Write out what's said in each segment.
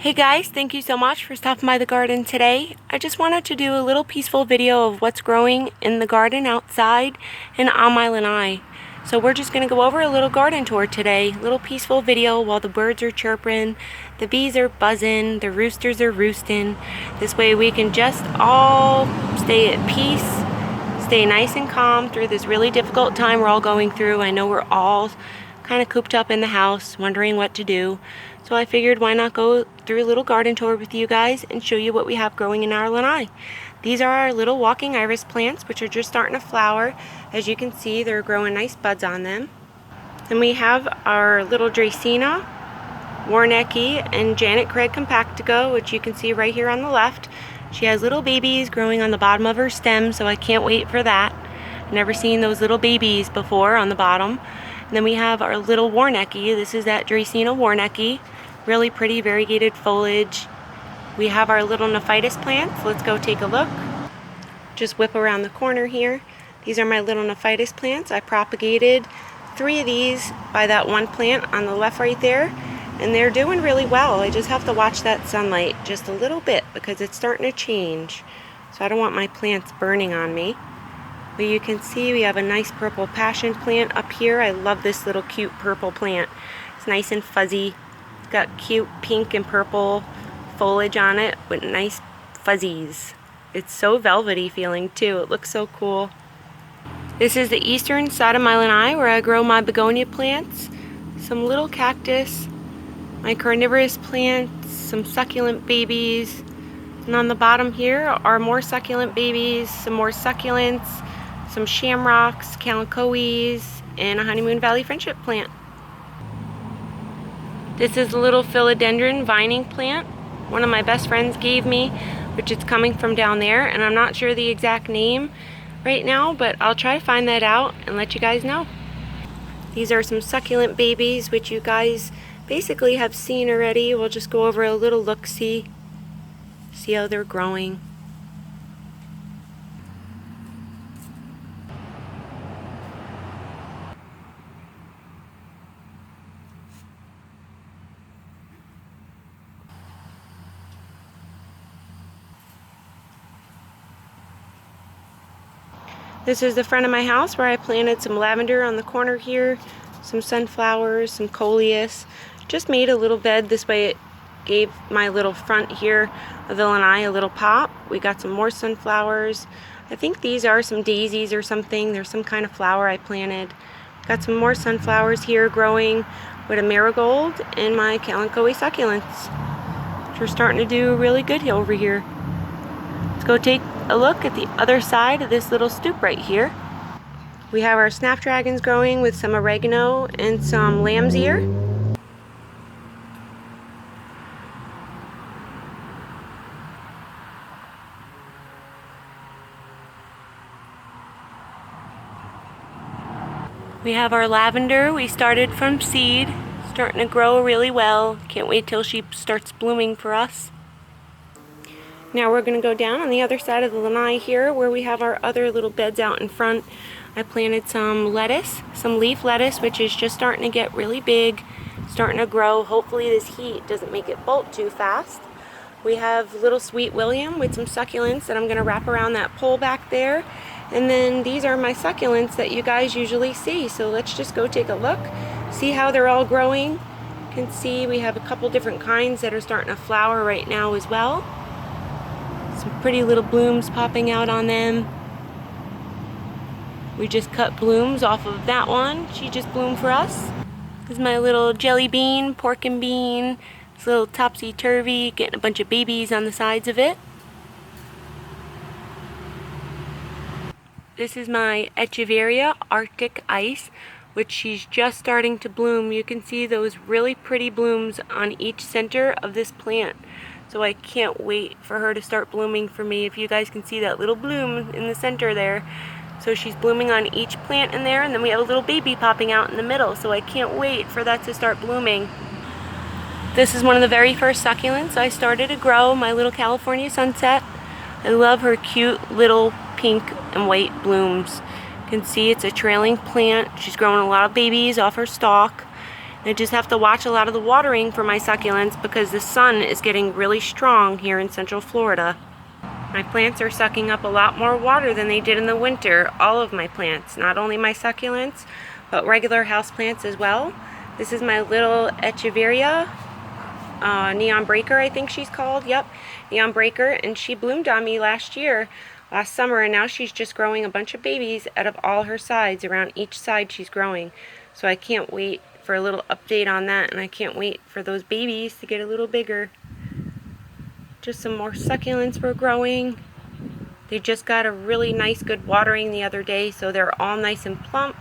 Hey guys, thank you so much for stopping by the garden today. I just wanted to do a little peaceful video of what's growing in the garden outside and on my lanai. So we're just going to go over a little garden tour today. Little peaceful video while the birds are chirping, the bees are buzzing, the roosters are roosting. This way we can just all stay at peace, stay nice and calm through this really difficult time we're all going through. I know we're all kind of cooped up in the house, wondering what to do. So I figured why not go through a little garden tour with you guys and show you what we have growing in our lanai. These are our little walking iris plants, which are just starting to flower. As you can see, they're growing nice buds on them. Then we have our little Dracaena, Warnecki, and Janet Craig Compactica, which you can see right here on the left. She has little babies growing on the bottom of her stem, so I can't wait for that. I've never seen those little babies before on the bottom. And then we have our little Warnecki. This is that Dracaena Warnecki. Really pretty variegated foliage. We have our little Nephitis plants. Let's go take a look. Just whip around the corner here. These are my little Nephitis plants. I propagated 3 of these by that one plant on the left right there, and they're doing really well. I just have to watch that sunlight just a little bit because it's starting to change. So I don't want my plants burning on me. But you can see we have a nice purple passion plant up here. I love this little cute purple plant. It's nice and fuzzy. It's got cute pink and purple foliage on it with nice fuzzies. It's so velvety feeling too. It looks so cool. This is the eastern side of my lanai where I grow my begonia plants, some little cactus, my carnivorous plants, some succulent babies, and on the bottom here are more succulent babies, some more succulents, some shamrocks, calicoes, and a honeymoon valley friendship plant. This is a little philodendron vining plant one of my best friends gave me, which is coming from down there, and I'm not sure the exact name right now, but I'll try to find that out and let you guys know. These are some succulent babies, which you guys basically have seen already. We'll just go over a little look-see, see how they're growing. This is the front of my house where I planted some lavender on the corner here, some sunflowers, some coleus. Just made a little bed. This way it gave my little front here of the lanai a little pop. We got some more sunflowers. I think these are some daisies or something. There's some kind of flower I planted. Got some more sunflowers here growing with a marigold and my calicoe succulents, which are starting to do really good over here. Let's go take a look at the other side of this little stoop right here. We have our snapdragons growing with some oregano and some lamb's ear. We have our lavender. We started from seed, starting to grow really well. Can't wait till she starts blooming for us. Now we're going to go down on the other side of the lanai here where we have our other little beds out in front. I planted some lettuce, some leaf lettuce, which is just starting to get really big, starting to grow. Hopefully this heat doesn't make it bolt too fast. We have little sweet William with some succulents that I'm going to wrap around that pole back there. And then these are my succulents that you guys usually see. So let's just go take a look, see how they're all growing. You can see we have a couple different kinds that are starting to flower right now as well. Some pretty little blooms popping out on them. We just cut blooms off of that one. She just bloomed for us. This is my little jelly bean, pork and bean. It's a little topsy-turvy, getting a bunch of babies on the sides of it. This is my Echeverria Arctic Ice, which she's just starting to bloom. You can see those really pretty blooms on each center of this plant. So I can't wait for her to start blooming for me. If you guys can see that little bloom in the center there. So she's blooming on each plant in there, and then we have a little baby popping out in the middle. So I can't wait for that to start blooming. This is one of the very first succulents I started to grow, my little California Sunset. I love her cute little pink and white blooms. You can see it's a trailing plant. She's growing a lot of babies off her stalk. I just have to watch a lot of the watering for my succulents because the sun is getting really strong here in Central Florida. My plants are sucking up a lot more water than they did in the winter. All of my plants, not only my succulents, but regular house plants as well. This is my little Echeverria Neon Breaker, I think she's called. Yep, Neon Breaker, and she bloomed on me last summer, and now she's just growing a bunch of babies out of all her sides. Around each side she's growing. So I can't wait for a little update on that, and I can't wait for those babies to get a little bigger. Just some more succulents were growing. They just got a really nice good watering the other day, so they're all nice and plump.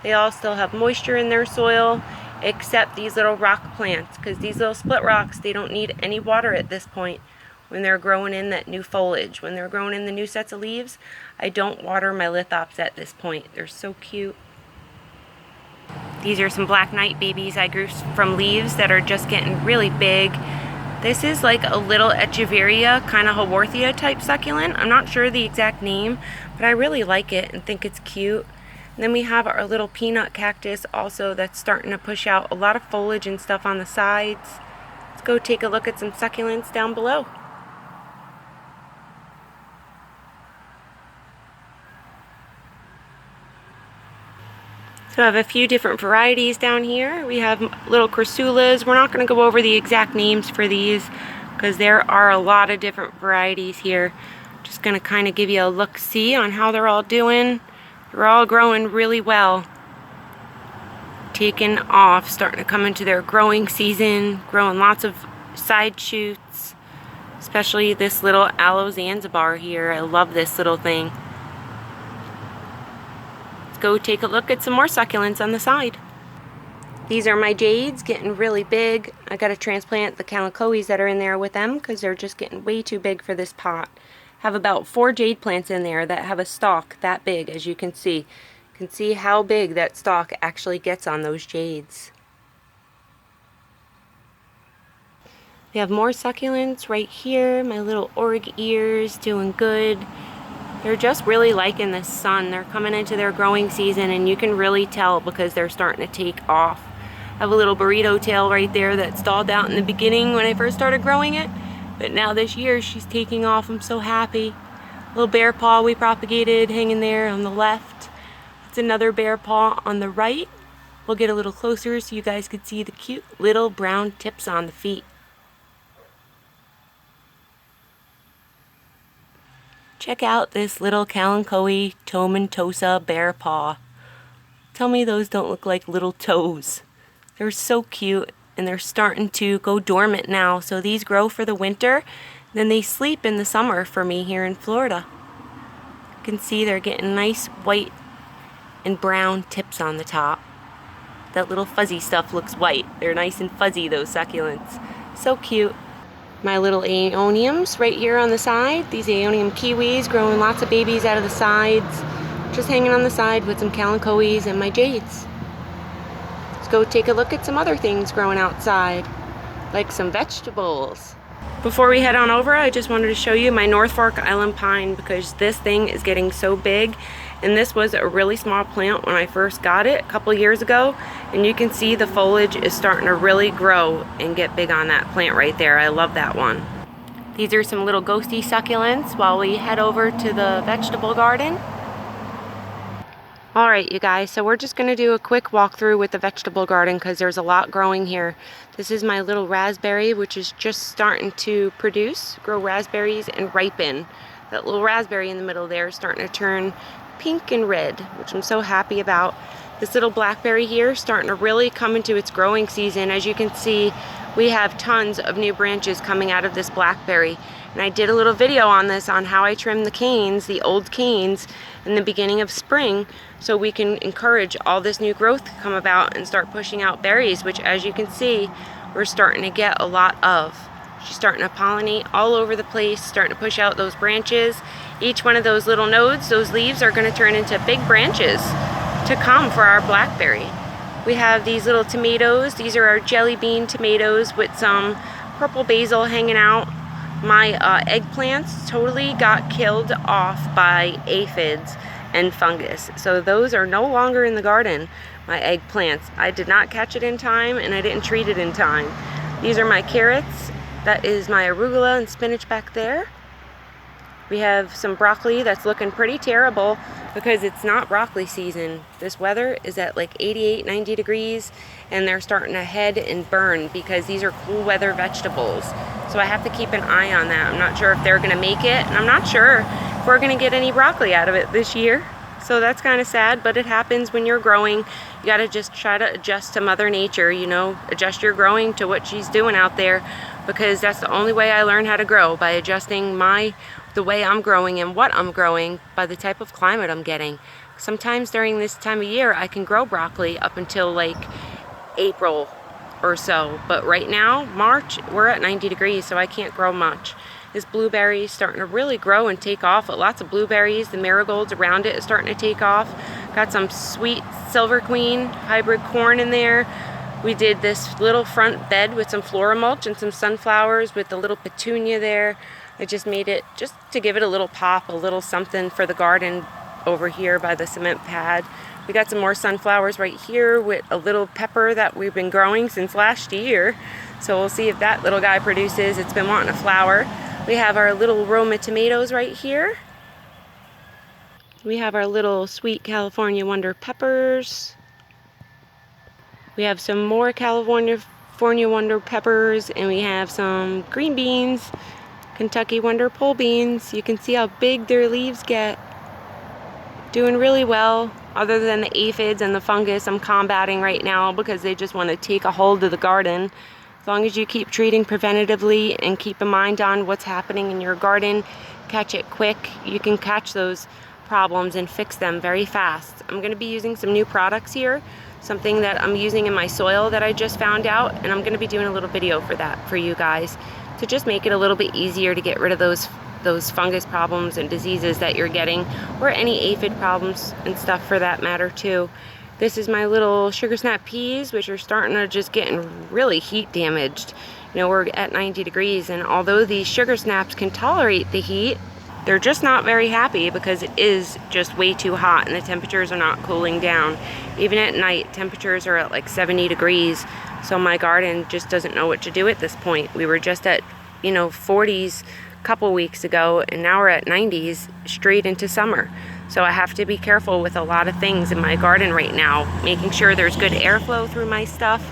They all still have moisture in their soil, except these little rock plants, because these little split rocks, they don't need any water at this point when they're growing in that new foliage. When they're growing in the new sets of leaves, I don't water my lithops at this point. They're so cute. These are some black knight babies I grew from leaves that are just getting really big. This is like a little Echeverria, kind of Haworthia type succulent. I'm not sure the exact name, but I really like it and think it's cute. And then we have our little peanut cactus also that's starting to push out a lot of foliage and stuff on the sides. Let's go take a look at some succulents down below. So I have a few different varieties down here. We have little Crassulas. We're not going to go over the exact names for these because there are a lot of different varieties here. Just going to kind of give you a look-see on how they're all doing. They're all growing really well. Taking off, starting to come into their growing season, growing lots of side shoots, especially this little Aloe Zanzibar here. I love this little thing. Let's go take a look at some more succulents on the side. These are my jades getting really big. I got to transplant the calicoes that are in there with them because they're just getting way too big for this pot. Have about 4 jade plants in there that have a stalk that big, as you can see. You can see how big that stalk actually gets on those jades. We have more succulents right here. My little org ears doing good. They're just really liking the sun. They're coming into their growing season, and you can really tell because they're starting to take off. I have a little burrito tail right there that stalled out in the beginning when I first started growing it. But now this year she's taking off. I'm so happy. Little bear paw we propagated hanging there on the left. It's another bear paw on the right. We'll get a little closer so you guys can see the cute little brown tips on the feet. Check out this little Kalanchoe tomentosa bear paw. Tell me those don't look like little toes. They're so cute. And they're starting to go dormant now. So these grow for the winter, then they sleep in the summer for me here in Florida. You can see they're getting nice white and brown tips on the top. That little fuzzy stuff looks white. They're nice and fuzzy, those succulents. So cute. My little aeoniums right here on the side. These aeonium kiwis growing lots of babies out of the sides. Just hanging on the side with some kalanchoes and my jades. Go take a look at some other things growing outside, like some vegetables. Before we head on over, I just wanted to show you my North Fork Island pine because this thing is getting so big, and this was a really small plant when I first got it a couple years ago, and you can see the foliage is starting to really grow and get big on that plant right there. I love that one. These are some little ghosty succulents while we head over to the vegetable garden. Alright you guys, so we're just going to do a quick walkthrough with the vegetable garden because there's a lot growing here. This is my little raspberry, which is just starting to grow raspberries and ripen. That little raspberry in the middle there is starting to turn pink and red, which I'm so happy about. This little blackberry here is starting to really come into its growing season. As you can see, we have tons of new branches coming out of this blackberry. And I did a little video on this on how I trim the canes, the old canes, in the beginning of spring so we can encourage all this new growth to come about and start pushing out berries, which as you can see, we're starting to get a lot of. She's starting to pollinate all over the place, starting to push out those branches. Each one of those little nodes, those leaves are going to turn into big branches to come for our blackberry. We have these little tomatoes. These are our jelly bean tomatoes with some purple basil hanging out. My eggplants totally got killed off by aphids. and fungus. So those are no longer in the garden, my eggplants. I did not catch it in time, and I didn't treat it in time. These are my carrots. That is my arugula and spinach back there. We have some broccoli that's looking pretty terrible because it's not broccoli season. This weather is at like 88, 90 degrees, and they're starting to head and burn because these are cool weather vegetables. So I have to keep an eye on that. I'm not sure if they're gonna make it, and I'm not sure if we're gonna get any broccoli out of it this year. So that's kind of sad, but it happens when you're growing. You gotta just try to adjust to Mother Nature, you know, adjust your growing to what she's doing out there, because that's the only way I learn how to grow, by adjusting the way I'm growing and what I'm growing by the type of climate I'm getting. Sometimes during this time of year, I can grow broccoli up until like April or so, but right now, March, we're at 90 degrees, so I can't grow much. This blueberry is starting to really grow and take off. Lots of blueberries. The marigolds around it is starting to take off. Got some sweet Silver Queen hybrid corn in there. We did this little front bed with some flora mulch and some sunflowers with the little petunia there. I just made it just to give it a little pop, a little something for the garden over here by the cement pad. We got some more sunflowers right here with a little pepper that we've been growing since last year. So we'll see if that little guy produces. It's been wanting a flower. We have our little Roma tomatoes right here. We have our little sweet California Wonder peppers. We have some more California Wonder peppers, and we have some green beans, Kentucky Wonder pole beans. You can see how big their leaves get. Doing really well, other than the aphids and the fungus I'm combating right now because they just want to take a hold of the garden. As long as you keep treating preventatively and keep a mind on what's happening in your garden, catch it quick, you can catch those problems and fix them very fast. I'm going to be using some new products here, something that I'm using in my soil that I just found out, and I'm going to be doing a little video for that for you guys to just make it a little bit easier to get rid of those fungus problems and diseases that you're getting, or any aphid problems and stuff for that matter too. This is my little sugar snap peas, which are starting to just getting really heat damaged. You know, we're at 90 degrees, and although these sugar snaps can tolerate the heat, they're just not very happy because it is just way too hot and the temperatures are not cooling down. Even at night, temperatures are at like 70 degrees. So my garden just doesn't know what to do at this point. We were just at, 40s a couple weeks ago, and now we're at 90s straight into summer. So I have to be careful with a lot of things in my garden right now, making sure there's good airflow through my stuff.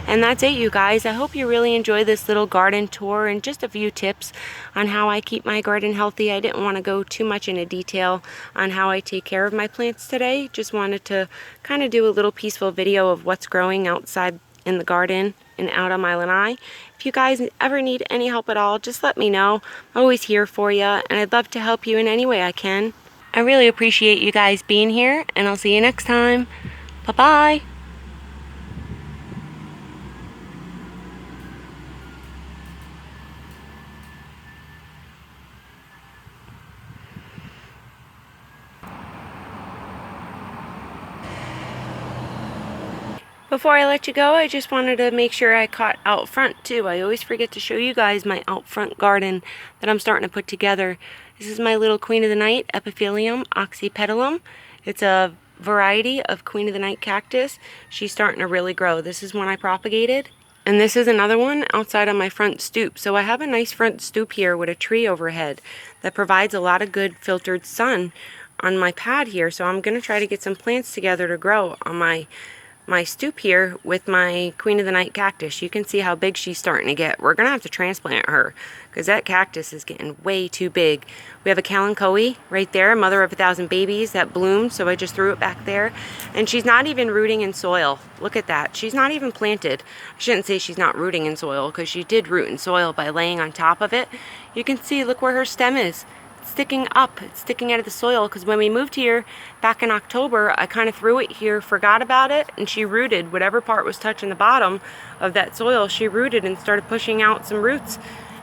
And that's it, you guys. I hope you really enjoy this little garden tour and just a few tips on how I keep my garden healthy. I didn't want to go too much into detail on how I take care of my plants today. Just wanted to kind of do a little peaceful video of what's growing outside in the garden and out on my lanai. If you guys ever need any help at all, just let me know. I'm always here for you, and I'd love to help you in any way I can. I really appreciate you guys being here, and I'll see you next time. Bye-bye. Before I let you go, I just wanted to make sure I caught out front too. I always forget to show you guys my out front garden that I'm starting to put together. This is my little Queen of the Night Epiphyllum oxypetalum. It's a variety of Queen of the Night cactus. She's starting to really grow. This is one I propagated. And this is another one outside on my front stoop. So I have a nice front stoop here with a tree overhead that provides a lot of good filtered sun on my pad here. So I'm going to try to get some plants together to grow on my stoop here with my Queen of the Night cactus. You can see how big she's starting to get. We're going to have to transplant her because that cactus is getting way too big. We have a kalanchoe right there, mother of 1,000 babies that bloomed, so I just threw it back there. And she's not even rooting in soil. Look at that. She's not even planted. I shouldn't say she's not rooting in soil because she did root in soil by laying on top of it. You can see, look where her stem is. Sticking up, it's sticking out of the soil, because when we moved here back in October, I kind of threw it here, forgot about it, and she rooted. Whatever part was touching the bottom of that soil, she rooted and started pushing out some roots,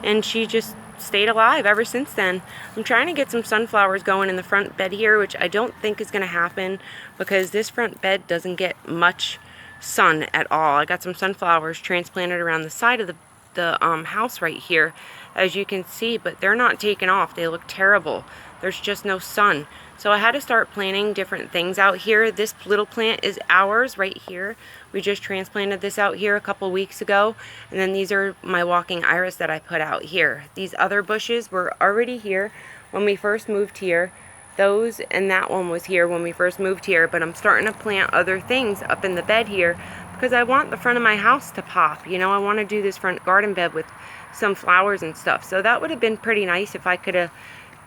and she just stayed alive ever since then. I'm trying to get some sunflowers going in the front bed here, which I don't think is going to happen because this front bed doesn't get much sun at all. I got some sunflowers transplanted around the side of the house right here, as you can see, but they're not taking off. They look terrible. there's just no sun. So I had to start planting different things out here. This little plant is ours right here. We just transplanted this out here a couple weeks ago. And then these are my walking iris that I put out here. These other bushes were already here when we first moved here. Those and that one was here when we first moved here, but I'm starting to plant other things up in the bed here because I want the front of my house to pop. You know, I want to do this front garden bed with some flowers and stuff. So that would have been pretty nice if I could have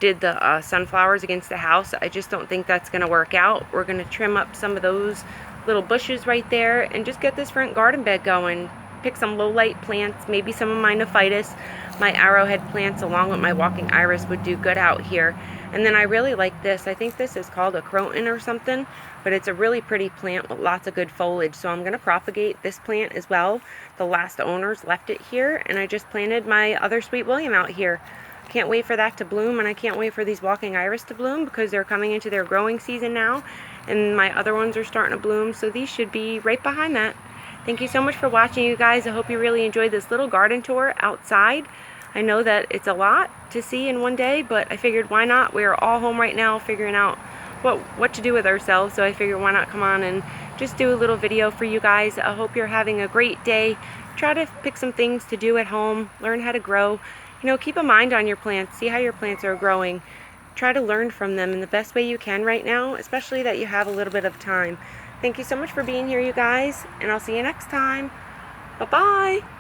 did the sunflowers against the house. I just don't think that's going to work out. We're going to trim up some of those little bushes right there and just get this front garden bed going. Pick some low light plants, maybe some of my Nephitis, my arrowhead plants along with my walking iris would do good out here. And then I really like this. I think this is called a croton or something, but it's a really pretty plant with lots of good foliage. So I'm going to propagate this plant as well. The last owners left it here, and I just planted my other Sweet William out here. Can't wait for that to bloom, and I can't wait for these walking iris to bloom because they're coming into their growing season now, and my other ones are starting to bloom, so these should be right behind that. Thank you so much for watching, you guys. I hope you really enjoyed this little garden tour outside. I know that it's a lot to see in one day, but I figured why not? We are all home right now figuring out what to do with ourselves, so I figured why not come on and just do a little video for you guys. I hope you're having a great day. Try to pick some things to do at home, learn how to grow. You know, keep a mind on your plants, see how your plants are growing. Try to learn from them in the best way you can right now, especially that you have a little bit of time. Thank you so much for being here, you guys, and I'll see you next time. Bye-bye.